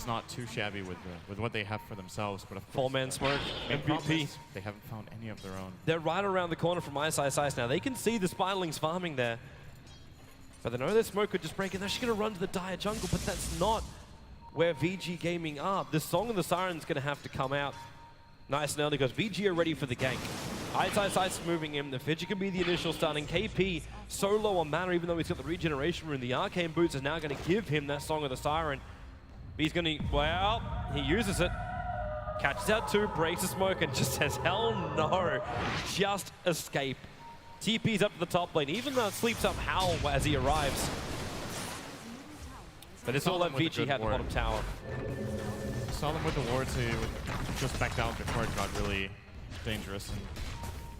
[SPEAKER 8] not too shabby with what they have for themselves. But of course,
[SPEAKER 7] 4-man smoke, MVP.
[SPEAKER 8] They haven't found any of their own.
[SPEAKER 7] They're right around the corner from Ice now. They can see the Spiderlings farming there. But they know their smoke could just break in. They're just going to run to the dire jungle, but that's not where VG Gaming are. The Song of the Siren's going to have to come out nice and early because VG are ready for the gank. Ice moving in. The Fidget can be the initial stun, and KP so low on mana, even though he's got the regeneration rune. The Arcane Boots is now going to give him that Song of the Siren. He's going to, well, he uses it. Catches out 2, breaks the smoke, and just says, hell no. Just escape. TP's up to the top lane, even though it sleeps up Howl as he arrives. But it's all that VG had the bottom tower.
[SPEAKER 8] Saw them with the wards, he just backed out before it got really dangerous. And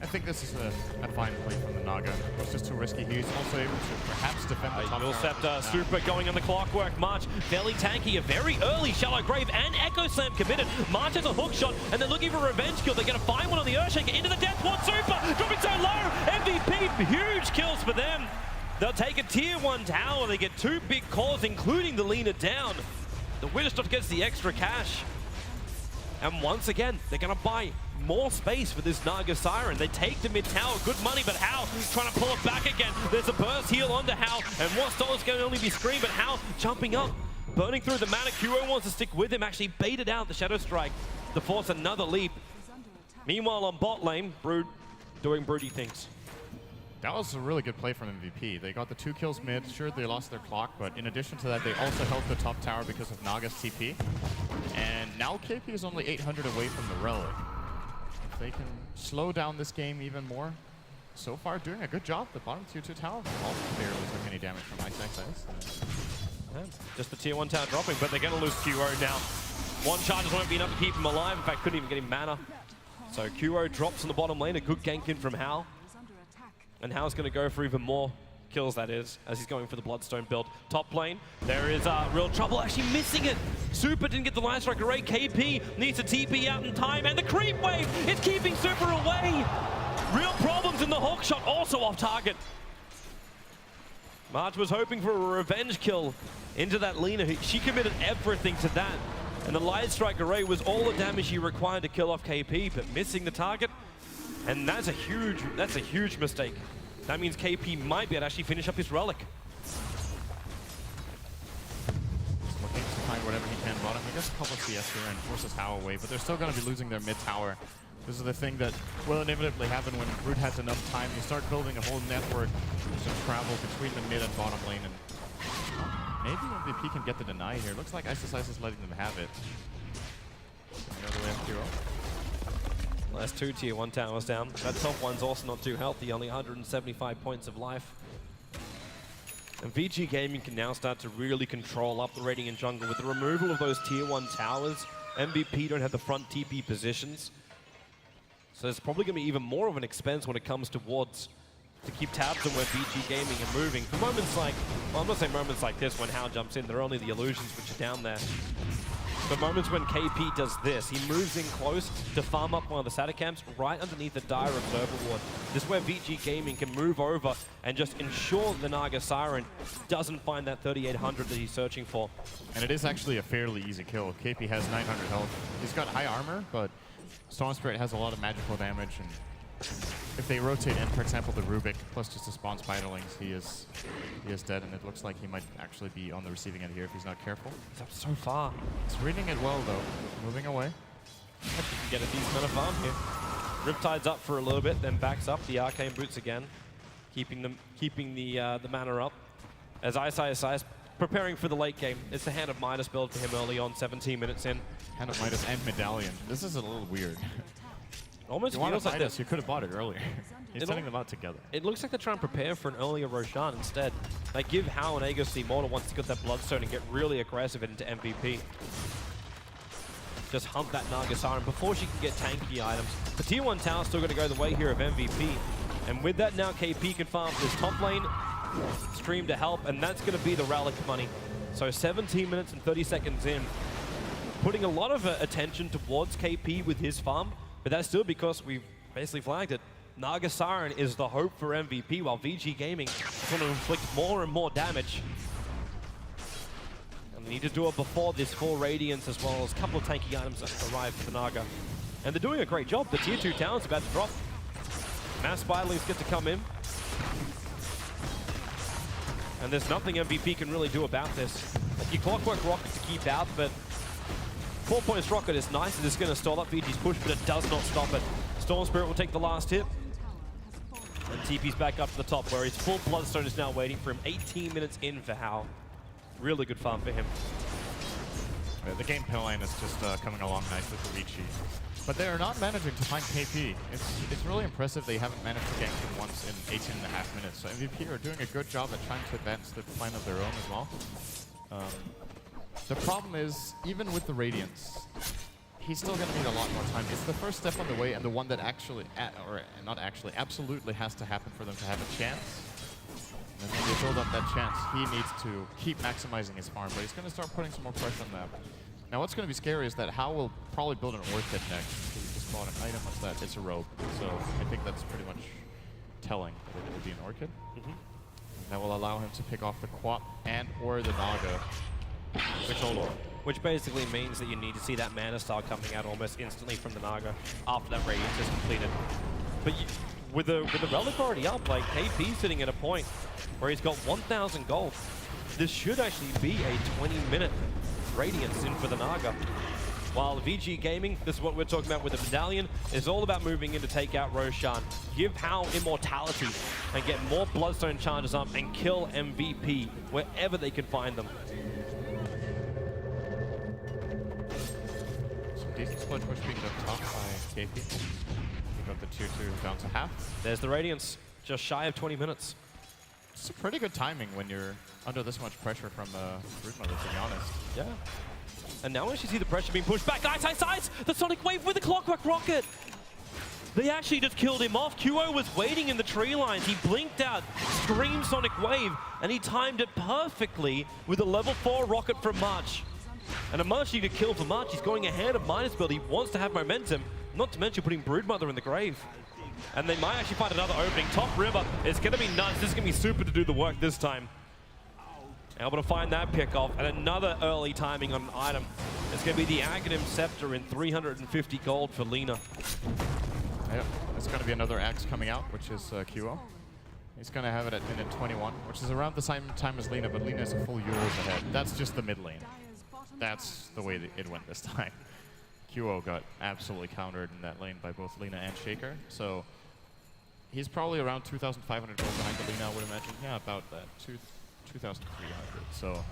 [SPEAKER 8] I think this is a fine play from the Naga. It's just too risky. He's also able to perhaps defend the top
[SPEAKER 7] Will
[SPEAKER 8] tower.
[SPEAKER 7] Scepter, Super going on the clockwork. March, fairly tanky, a very early Shallow Grave and Echo Slam committed. March has a hook shot, and they're looking for a revenge kill. They're going to find one on the Earthshaker into the Death Ward. Super dropping so low. MVP, huge kills for them. They'll take a tier 1 tower. They get 2 big calls, including the Lina down. The Winterstuff gets the extra cash. And once again, they're going to buy more space for this Naga Siren. They take the mid tower, good money, but Hao trying to pull it back again. There's a burst heal onto Hao, and what Stolar's going to only be Scream, but Hao jumping up, burning through the mana. QO wants to stick with him, actually baited out the Shadow Strike to force another leap. Meanwhile, on bot lane, Brood doing broody things.
[SPEAKER 8] That was a really good play from MVP. They got the 2 kills mid. Sure, they lost their clock, but in addition to that, they also held the top tower because of Naga's TP. And now KP is only 800 away from the Relic. If they can slow down this game even more, so far doing a good job. The bottom tier 2 tower also barely took any damage from Ice.
[SPEAKER 7] Yeah, just the tier 1 tower dropping, but they're going to lose QO now. 1 charge won't be enough to keep him alive. In fact, couldn't even get him mana. So QO drops on the bottom lane. A good gank in from Hao. And Hao's going to go for even more kills, that is, as he's going for the Bloodstone build. Top lane, there is real trouble, actually missing it. Super didn't get the Light Strike Array. KP needs to TP out in time, and the creep wave is keeping Super away. Real problems in the hook shot, also off target. March was hoping for a revenge kill into that Lina. She committed everything to that. And the Light Strike Array was all the damage she required to kill off KP, but missing the target. And that's a huge mistake. That means KP might be able to actually finish up his Relic.
[SPEAKER 8] gets a couple of CS here and forces How away, but they're still going to be losing their mid tower. This is the thing that will inevitably happen when Brood has enough time. You start building a whole network to travel between the mid and bottom lane, and maybe MVP can get the deny here. Looks like Ice is letting them have it. Another way up hero.
[SPEAKER 7] Last 2 tier 1 towers down. That top one's also not too healthy, only 175 points of life. And Vici Gaming can now start to really control up the Radiant jungle. With the removal of those tier 1 towers, MVP don't have the front TP positions. So it's probably going to be even more of an expense when it comes to wards to keep tabs on where Vici Gaming are moving. For moments like, well, I'm not saying moments like this when How jumps in, they're only the illusions which are down there. But moments when KP does this, he moves in close to farm up one of the Sata camps right underneath the Dire Observer ward. This is where Vici Gaming can move over and just ensure the Naga Siren doesn't find that 3800 that he's searching for.
[SPEAKER 8] And it is actually a fairly easy kill. KP has 900 health. He's got high armor, but Storm Spirit has a lot of magical damage, and if they rotate in, for example, the Rubik plus just the spawn Spiderlings, he is dead, and it looks like he might actually be on the receiving end here if he's not careful.
[SPEAKER 7] He's up so far.
[SPEAKER 8] He's reading it well, though. Moving away.
[SPEAKER 7] You can get a decent amount of farm here. Riptide's up for a little bit, then backs up. The Arcane Boots again, keeping the mana up. As Ice preparing for the late game. It's the Hand of Midas build for him early on, 17 minutes in.
[SPEAKER 8] Hand of Midas and Medallion. This is a little weird.
[SPEAKER 7] Almost
[SPEAKER 8] you
[SPEAKER 7] feels like
[SPEAKER 8] Midas,
[SPEAKER 7] this.
[SPEAKER 8] you could have bought it earlier. He's sending them out together.
[SPEAKER 7] It looks like they're trying to prepare for an earlier Roshan instead. They give How and Aegis the Immortal once to get that Bloodstone and get really aggressive into MVP. Just hunt that Naga Siren before she can get tanky items. The tier 1 tower's still going to go the way here of MVP. And with that now, KP can farm this top lane, stream to help, and that's going to be the relic money. So 17 minutes and 30 seconds in, putting a lot of attention towards KP with his farm, but that's still because we've basically flagged it. Naga Siren is the hope for MVP, while Vici Gaming is going to inflict more and more damage. And they need to do it before this 4 Radiance, as well as a couple of tanky items that arrive for the Naga. And they're doing a great job. The tier 2 tower's about to drop. Mass Spiderlings get to come in. And there's nothing MVP can really do about this. You Clockwork Rocket to keep out, but 4 points Rocket is nice. It is going to stall up Vici's push, but it does not stop it. Storm Spirit will take the last hit. And TP's back up to the top, where his full Bloodstone is now waiting for him. 18 minutes in for How. Really good farm for him.
[SPEAKER 8] Yeah, the game line is just coming along nicely for Vici. But they are not managing to find KP. It's really impressive they haven't managed to gank him once in 18.5 minutes. So MVP are doing a good job at trying to advance the plan of their own as well. The problem is, even with the Radiance, he's still going to need a lot more time. It's the first step on the way, and the one that actually, or not actually, absolutely has to happen for them to have a chance. And when they build up that chance, he needs to keep maximizing his farm, but he's going to start putting some more pressure on that. Now what's going to be scary is that How will probably build an Orchid next. He just bought an item. What's that? It's a robe. So I think that's pretty much telling that it will be an Orchid. That will allow him to pick off the Quap and or the Naga.
[SPEAKER 7] Which basically means that you need to see that Mana Star coming out almost instantly from the Naga after that Radiance is completed. But with the Relic already up, like KP's sitting at a point where he's got 1,000 gold. This should actually be a 20-minute Radiance in for the Naga. While Vici Gaming, this is what we're talking about with the Medallion, is all about moving in to take out Roshan. Give How immortality and get more Bloodstone charges up and kill MVP wherever they can find them.
[SPEAKER 8] Some decent split push being done top by KP. We got the tier 2 down to half.
[SPEAKER 7] There's the Radiance, just shy of 20 minutes.
[SPEAKER 8] It's a pretty good timing when you're under this much pressure from Broodmother, to be honest.
[SPEAKER 7] Yeah. And now as you see the pressure being pushed back, Ice! The Sonic Wave with the Clockwork Rocket! They actually just killed him off. QO was waiting in the tree lines. He blinked out, screamed Sonic Wave, and he timed it perfectly with a level 4 rocket from March. And a much needed kill for March. He's going ahead of Midas build. He wants to have momentum, not to mention putting Broodmother in the grave. And they might actually find another opening. Top river, it's going to be nuts. This is going to be super to do the work this time. Able to find that pick off, and another early timing on an item. It's going to be the Aghanim Scepter in 350 gold for Lina.
[SPEAKER 8] Yep, it's going to be another axe coming out, which is QO. He's going to have it at minute 21, which is around the same time as Lina, but Lina is a full Euros ahead. That's just the mid lane. that's the way that it went this time. QO got absolutely countered in that lane by both Lina and Shaker, so he's probably around 2,500 gold behind the Lina, I would imagine. Yeah, about that, 2,300, so...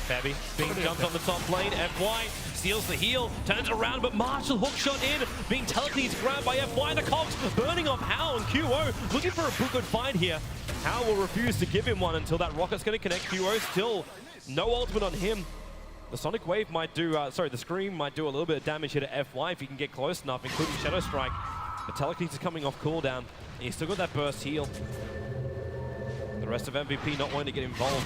[SPEAKER 7] Fabby being jumped on the top lane. FY steals the heal, turns it around, but Marshall hookshot in, being telekinesis grabbed by FY. The cogs burning off Hao, and QO looking for a good fight here. Hao will refuse to give him one until that rocket's going to connect. QO still no ultimate on him. The Sonic Wave might do, the Scream might do a little bit of damage here to FY if he can get close enough, including Shadow Strike. The telekinesis is coming off cooldown. He's still got that burst heal. The rest of MVP not wanting to get involved.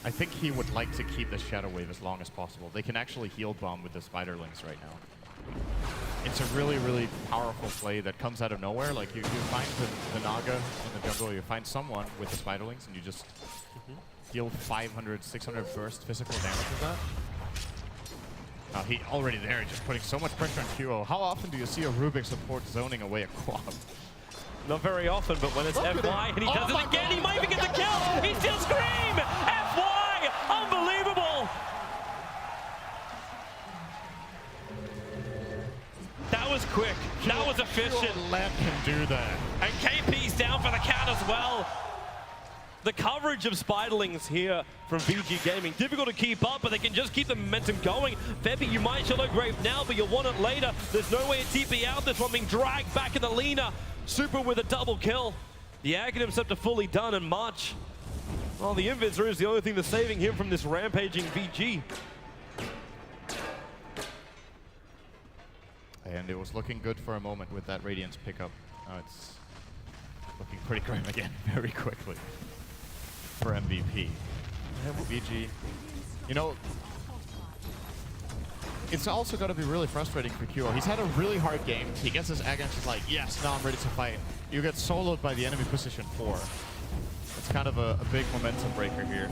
[SPEAKER 8] I think he would like to keep the Shadow Wave as long as possible. They can actually heal bomb with the Spiderlings right now. It's a really, really powerful play that comes out of nowhere. Like you find the Naga in the jungle, you find someone with the Spiderlings, and you just deal 500, 600 burst physical damage with that. He already there, just putting so much pressure on QO. How often do you see a Rubik support zoning away a quad?
[SPEAKER 7] Not very often, but when it's FY and he does it again, he might even get the kill. He still Scream! FY! Unbelievable! That was quick. That was efficient.
[SPEAKER 8] Let him do that.
[SPEAKER 7] And KP's down for the count as well. The coverage of Spiderlings here from VG Gaming. Difficult to keep up, but they can just keep the momentum going. Febby, you might Shallow Grave now, but you'll want it later. There's no way to TP out. This one being dragged back in the Lina. Super with a double kill. The Aghanim Scepter fully done, and March, well, the Invisor is the only thing that's saving him from this rampaging VG.
[SPEAKER 8] And it was looking good for a moment with that Radiance pickup. Now it's looking pretty grim again very quickly for MVP. VG, you know, it's also got to be really frustrating for QO. He's had a really hard game. He gets his Aghanim, he's like, yes, now I'm ready to fight. You get soloed by the enemy position 4. It's kind of a big momentum breaker here.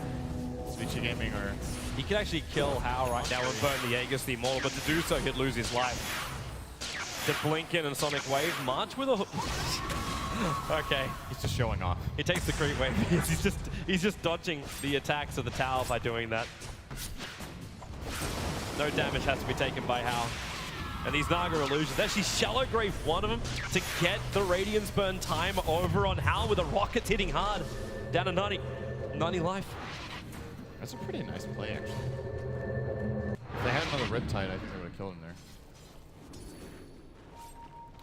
[SPEAKER 8] Vici Gaming or...
[SPEAKER 7] He could actually kill Hao right now and burn the Aegis the Immortal, but to do so, he'd lose his life. The Blinken and Sonic Wave. March with a... Okay.
[SPEAKER 8] He's just showing off.
[SPEAKER 7] He takes the creep wave. he's just dodging the attacks of the tower by doing that. No damage has to be taken by Hao. And these Naga illusions. Actually, Shallow Grave one of them to get the Radiance burn time over on Hao with the rockets hitting hard. Down to 90 life.
[SPEAKER 8] That's a pretty nice play, actually. If they had another Riptide, I think they would have killed him there.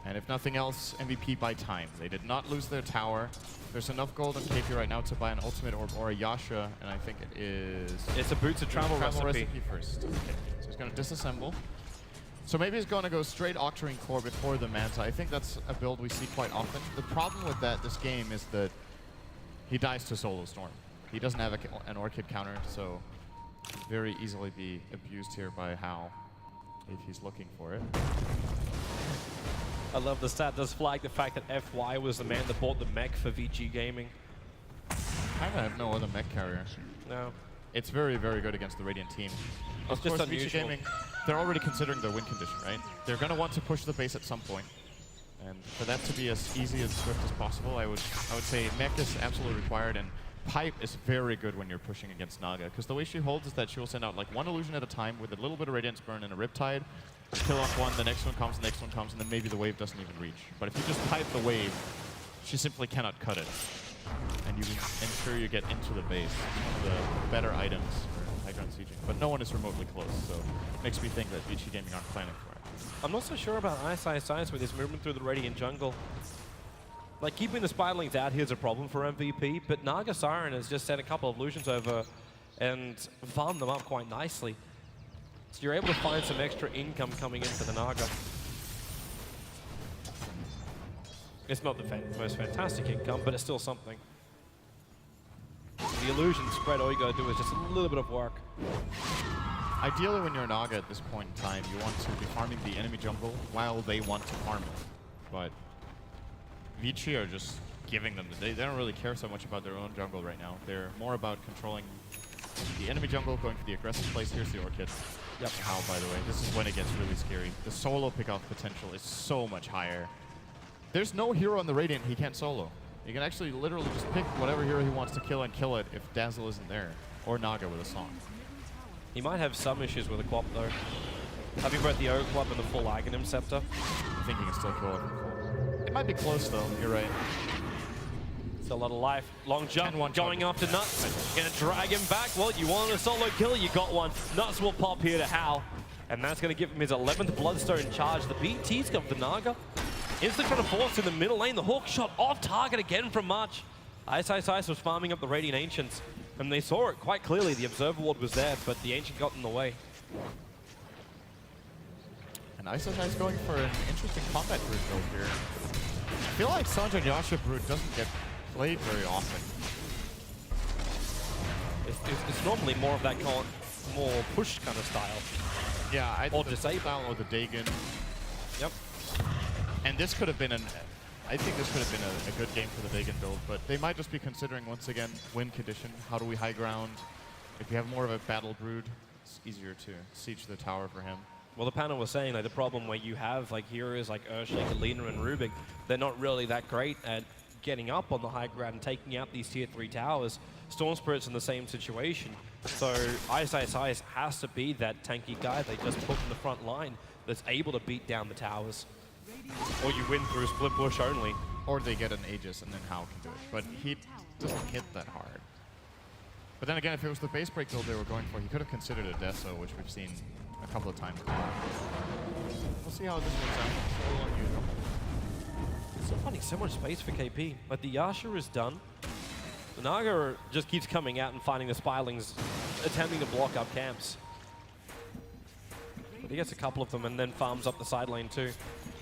[SPEAKER 8] And if nothing else, MVP by time. They did not lose their tower. There's enough gold on KP right now to buy an ultimate orb or a Yasha, and I think it is...
[SPEAKER 7] It's a Boots of Travel recipe
[SPEAKER 8] first. Okay. So he's going to disassemble. So maybe he's going to go straight Octarine Core before the Manta. I think that's a build we see quite often. The problem with this game is that he dies to Solo Storm. He doesn't have an Orchid counter, so very easily be abused here by Hao if he's looking for it.
[SPEAKER 7] I love the stat does flag the fact that FY was the man that bought the mech for VG Gaming.
[SPEAKER 8] I have no other mech carrier.
[SPEAKER 7] No.
[SPEAKER 8] It's very, very good against the Radiant team.
[SPEAKER 7] It's
[SPEAKER 8] Of
[SPEAKER 7] just
[SPEAKER 8] course,
[SPEAKER 7] unusual.
[SPEAKER 8] VG Gaming, they're already considering their win condition, right? They're going to want to push the base at some point. And for that to be as easy and swift as possible, I would say mech is absolutely required, and Pipe is very good when you're pushing against Naga, because the way she holds is that she will send out like one illusion at a time with a little bit of Radiance Burn and a Riptide, kill off one, the next one comes, and then maybe the wave doesn't even reach. But if you just pipe the wave, she simply cannot cut it. And you ensure you get into the base. It's one of the better items for high ground sieging. But no one is remotely close, so it makes me think that Vici Gaming aren't planning for it.
[SPEAKER 7] I'm not so sure about Ice Science with his movement through the Radiant jungle. Like, keeping the Spiderlings out here is a problem for MVP, but Naga Siren has just sent a couple of illusions over and farmed them up quite nicely. So you're able to find some extra income coming in for the Naga. It's not the most fantastic income, but it's still something. The illusion spread, all you gotta do is just a little bit of work.
[SPEAKER 8] Ideally, when you're a Naga at this point in time, you want to be farming the enemy jungle while they want to farm it. But Vici are just giving them, they don't really care so much about their own jungle right now. They're more about controlling the enemy jungle, going for the aggressive plays. Here's the Orchid.
[SPEAKER 7] Yep.
[SPEAKER 8] How, by the way, this is when it gets really scary. The solo pickoff potential is so much higher. There's no hero on the Radiant he can't solo. You can actually literally just pick whatever hero he wants to kill and kill it if Dazzle isn't there. Or Naga with a song.
[SPEAKER 7] He might have some issues with the Quap though. Having both the Ogre Quap and the full Aghanim Scepter.
[SPEAKER 8] I think he can still kill it. It might be close though, you're right.
[SPEAKER 7] Still a lot of life. Long jump,
[SPEAKER 8] And one
[SPEAKER 7] going
[SPEAKER 8] charge.
[SPEAKER 7] after Nuts. Gonna drag him back. Well, you wanted a solo kill, you got one. Nuts will pop here to Hal. And that's gonna give him his 11th Bloodstone charge. The BT's got the Naga. Instant trying to force in the middle lane. The Hawk shot off target again from March. Ice was farming up the Radiant Ancients. And they saw it quite clearly. The Observer Ward was there, but the Ancient got in the way.
[SPEAKER 8] And Ice going for an interesting combat Brood build here. I feel like Sanjo Yasha Brood doesn't get played very often.
[SPEAKER 7] It's normally more of that more push kind of style.
[SPEAKER 8] Yeah,
[SPEAKER 7] Or
[SPEAKER 8] the
[SPEAKER 7] disable.
[SPEAKER 8] style or the Dagon.
[SPEAKER 7] Yep.
[SPEAKER 8] And this could have been I think this could have been a good game for the Dagon build, but they might just be considering once again win condition. How do we high ground? If you have more of a battle Brood, it's easier to siege the tower for him.
[SPEAKER 7] Well, the panel was saying like the problem where you have like heroes like Earthshaker, Lina, and Rubik, they're not really that great at getting up on the high ground and taking out these tier 3 towers. Storm Spirit's in the same situation. So Ice has to be that tanky guy they just put in the front line that's able to beat down the towers. Or you win through split push only.
[SPEAKER 8] Or they get an Aegis and then Hal can do it. But he doesn't hit that hard. But then again, if it was the base break build they were going for, he could have considered a Deso, which we've seen a couple of times. We'll see how this works out. It's a little unusual.
[SPEAKER 7] Still finding so much space for KP. But the Yasha is done. The Naga just keeps coming out and finding the Spirelings, attempting to block up camps. But he gets a couple of them and then farms up the side lane too.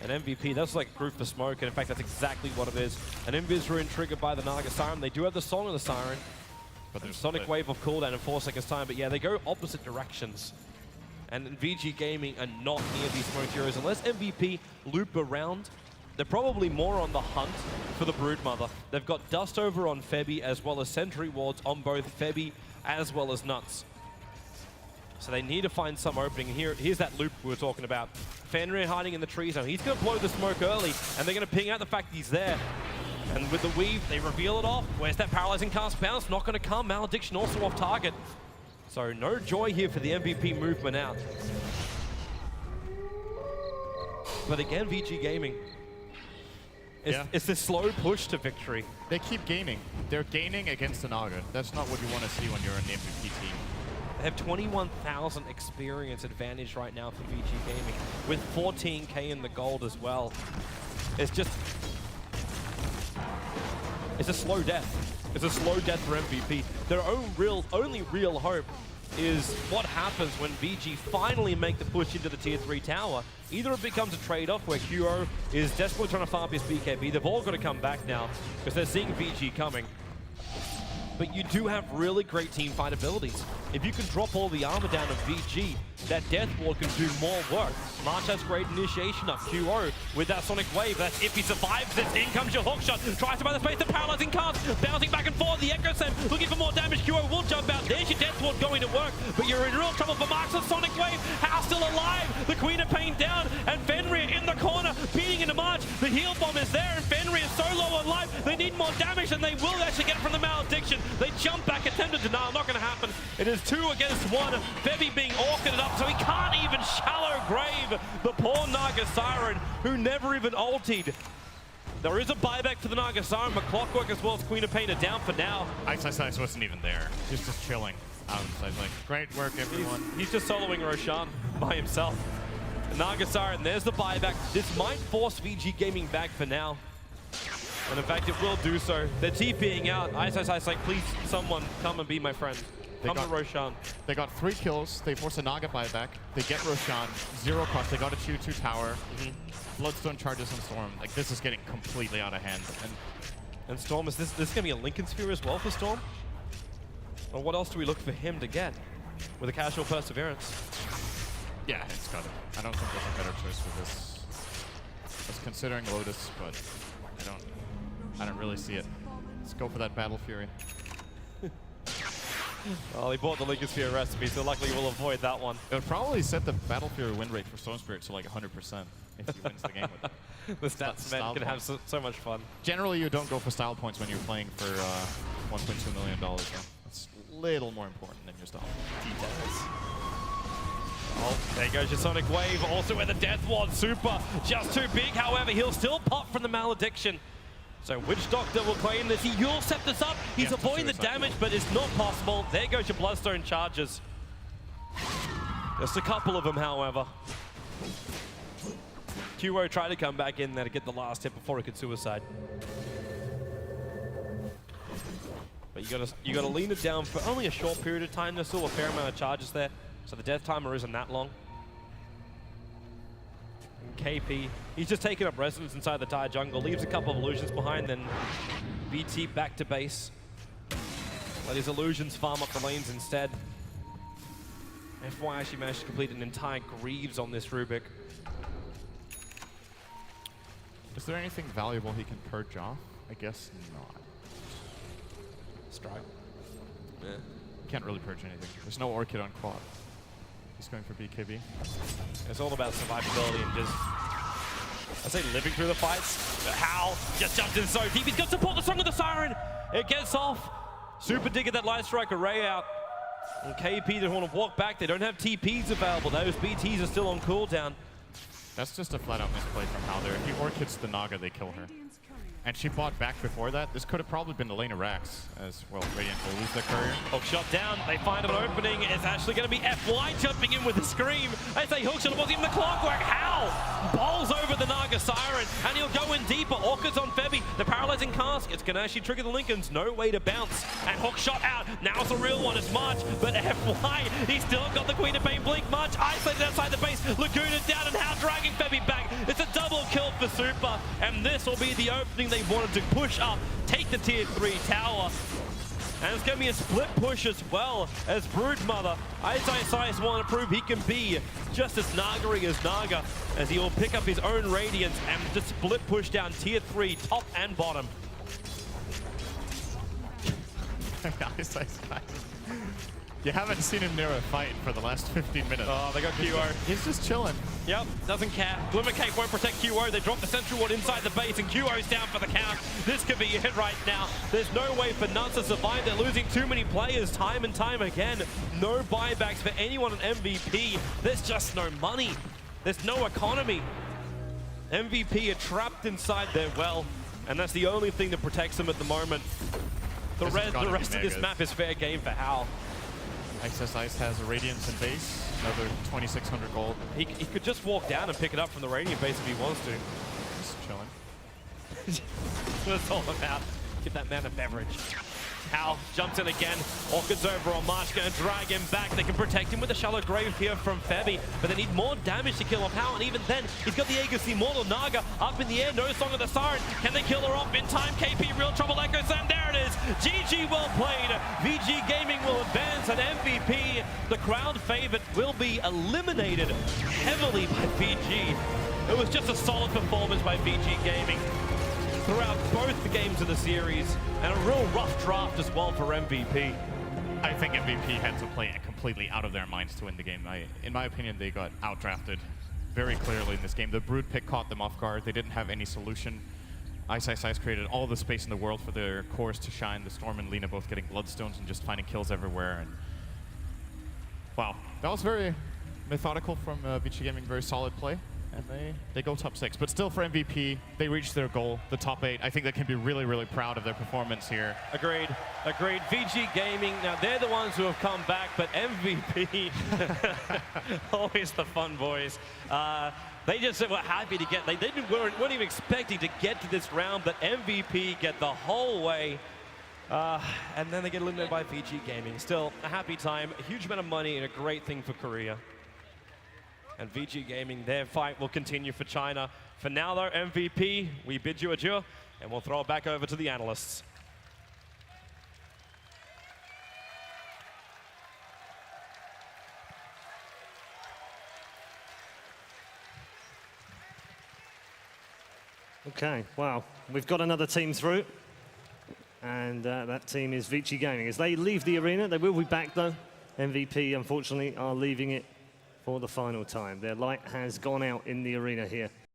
[SPEAKER 7] An MVP, that's like proof for smoke, and in fact that's exactly what it is. An Invis Rune triggered by the Naga Siren. They do have the Song of the Siren. But there's Sonic Wave of cooldown in 4 seconds time, but yeah, they go opposite directions. And VG Gaming are not near these smoke heroes. Unless MVP loop around, they're probably more on the hunt for the Broodmother. They've got Dust over on Febby as well as Sentry Wards on both Febby as well as Nuts. So they need to find some opening. Here's that loop we were talking about. Fenrir hiding in the trees now. He's going to blow the smoke early, and they're going to ping out the fact he's there. And with the weave, they reveal it off. Where's that paralyzing cast bounce? Not going to come. Malediction also off target. So no joy here for the MVP movement out. But again, VG Gaming. It's this slow push to victory.
[SPEAKER 8] They keep gaining. They're gaining against the Naga. That's not what you want to see when you're an MVP team.
[SPEAKER 7] They have 21,000 experience advantage right now for VG Gaming, with 14k in the gold as well. It's a slow death. It's a slow death for MVP. Their only real hope is what happens when VG finally make the push into the tier 3 tower. Either it becomes a trade-off where QO is desperately trying to farm his BKB. They've all got to come back now because they're seeing VG coming. But you do have really great team fight abilities. If you can drop all the armor down of VG, that Death Ward can do more work. March has great initiation up. QO with that Sonic Wave. That's if he survives this. In comes your hookshot. Tries to buy the space, the paralyzing cast. Bouncing back and forth. The Echo Slam looking for more damage. QO will jump out. There's your Death Ward going to work. But you're in real trouble for Mark's Sonic Wave. House still alive. The Queen of Pain down. And Fenrir in the corner, beating into March. The heal bomb is there. And Fenrir is so low on life. They need more damage than they will actually get from the Malediction. They jump back, attempted denial. Not going to happen. It is 2 against 1. Bevy being orchided up, so he can't even shallow grave the poor Naga Siren, who never even ultied. There is a buyback for the Naga Siren, but Clockwork as well as Queen of Pain are down for now.
[SPEAKER 8] Ice wasn't even there. He's just chilling. I was like, great work, everyone.
[SPEAKER 7] He's just soloing Roshan by himself. The Naga Siren, there's the buyback. This might force VG Gaming back for now. And in fact, it will do so. They're TPing out. Ice, like, please, someone come and be my friend. Come to Roshan.
[SPEAKER 8] They got 3 kills. They force a Naga buyback. They get Roshan. 0 cost. They got a 2-2 tower. Bloodstone charges on Storm. Like, this is getting completely out of hand.
[SPEAKER 7] And Storm, is this going to be a Lincoln Sphere as well for Storm? Or what else do we look for him to get with a casual Perseverance?
[SPEAKER 8] Yeah, it's got it. I don't think there's a better choice for this. I was considering Lotus, but I don't really see it. Let's go for that Battle Fury.
[SPEAKER 7] Well, he bought the Lincoln Sphere recipe, so luckily we'll avoid that one.
[SPEAKER 8] It would probably set the Battle Fury win rate for Stone Spirit to like 100% if he wins the game with it.
[SPEAKER 7] The stats men can have so much fun.
[SPEAKER 8] Generally, you don't go for style points when you're playing for $1.2 million. Though. That's a little more important than your style.
[SPEAKER 7] Details. Oh, there goes your Sonic Wave, also with the Death Ward. Super, just too big, however, he'll still pop from the Malediction. So Witch Doctor will claim this. He will set this up. He's avoiding the damage, but it's not possible. There goes your Bloodstone charges. Just a couple of them, however. QO tried to come back in there to get the last hit before he could suicide. But you gotta lean it down for only a short period of time. There's still a fair amount of charges there, so the death timer isn't that long. And KP, he's just taking up residence inside the Thai jungle, leaves a couple of illusions behind, then BT back to base. Let his illusions farm up the lanes instead. FY actually managed to complete an entire Greaves on this Rubik.
[SPEAKER 8] Is there anything valuable he can purge off? I guess not.
[SPEAKER 7] Strike.
[SPEAKER 8] Yeah. Can't really purge anything. There's no Orchid on quad. He's going for BKB.
[SPEAKER 7] It's all about survivability and just, I say living through the fights. But Hal just jumped in so deep. He's got support the Song of the Siren. It gets off. Super Digger that Light Strike array out. And KP doesn't want to walk back. They don't have TPs available. Those BTs are still on cooldown.
[SPEAKER 8] That's just a flat-out misplay from Hal there. If he Orchids the Naga, they kill her. And she bought back before that. This could have probably been the lane of Rax as well. Radiant will lose their courier.
[SPEAKER 7] Hookshot down. They find an opening. It's actually going to be FY jumping in with a scream. I say hookshot. It wasn't even the clockwork. Hal bowls over the Naga Siren, and he'll go in deeper. Orchids on Febby. The paralyzing cask. It's going to actually trigger the Lincolns. No way to bounce. And hookshot out. Now it's a real one. It's March, but FY, he's still got the Queen of Pain blink. March isolated outside the base. Laguna down, and Hal dragging Febby back. It's a double kill for Super, and this will be the opening they wanted to push up, take the tier 3 tower. And it's going to be a split push as well as Broodmother. Ice want to prove he can be just as Naga-y as Naga, as he will pick up his own Radiance and just split push down tier 3, top and bottom.
[SPEAKER 8] You haven't seen him near a fight for the last 15 minutes.
[SPEAKER 7] Oh, they got QO.
[SPEAKER 8] He's just chilling.
[SPEAKER 7] Yep, doesn't care. Glimmercake won't protect QO. They drop the Sentry Ward inside the base, and QO's down for the count. This could be a hit right now. There's no way for Nuts to survive. They're losing too many players time and time again. No buybacks for anyone on MVP. There's just no money. There's no economy. MVP are trapped inside their well, and that's the only thing that protects them at the moment. The rest of this map is fair game for Hal.
[SPEAKER 8] XS has a Radiance in base, another 2,600 gold.
[SPEAKER 7] He could just walk down and pick it up from the Radiant base if he wants to.
[SPEAKER 8] Just chilling.
[SPEAKER 7] That's all about. Give that man a beverage. Hal jumps in again. Orchid's over on March, going to drag him back. They can protect him with a shallow grave here from Febby, but they need more damage to kill off Hal, and even then, he's got the Aegis Immortal Naga up in the air. No Song of the Siren. Can they kill her off in time? KP, real trouble. Echoes, and there it is. GG, well played. VG Gaming will advance an MVP. The crowd favorite will be eliminated heavily by VG. It was just a solid performance by VG Gaming throughout both the games of the series, and a real rough draft as well for MVP.
[SPEAKER 8] I think MVP had to play completely out of their minds to win the game. In my opinion, they got outdrafted very clearly in this game. The Brood pick caught them off guard. They didn't have any solution. Ice created all the space in the world for their cores to shine. The Storm and Lina both getting Bloodstones and just finding kills everywhere. And wow, that was very methodical from Vici Gaming, very solid play. And they go top 6. But still for MVP, they reached their goal, the top 8. I think they can be really, really proud of their performance here.
[SPEAKER 7] Agreed. VG Gaming, now they're the ones who have come back, but MVP, always the fun boys. They just were happy to get, weren't even expecting to get to this round, but MVP get the whole way. And then they get eliminated by VG Gaming. Still, a happy time, a huge amount of money, and a great thing for Korea. And VG Gaming, their fight will continue for China. For now, though, MVP, we bid you adieu, and we'll throw it back over to the analysts.
[SPEAKER 2] Okay, well, we've got another team through. And that team is Vici Gaming. As they leave the arena, they will be back, though. MVP, unfortunately, are leaving it for the final time. Their light has gone out in the arena here.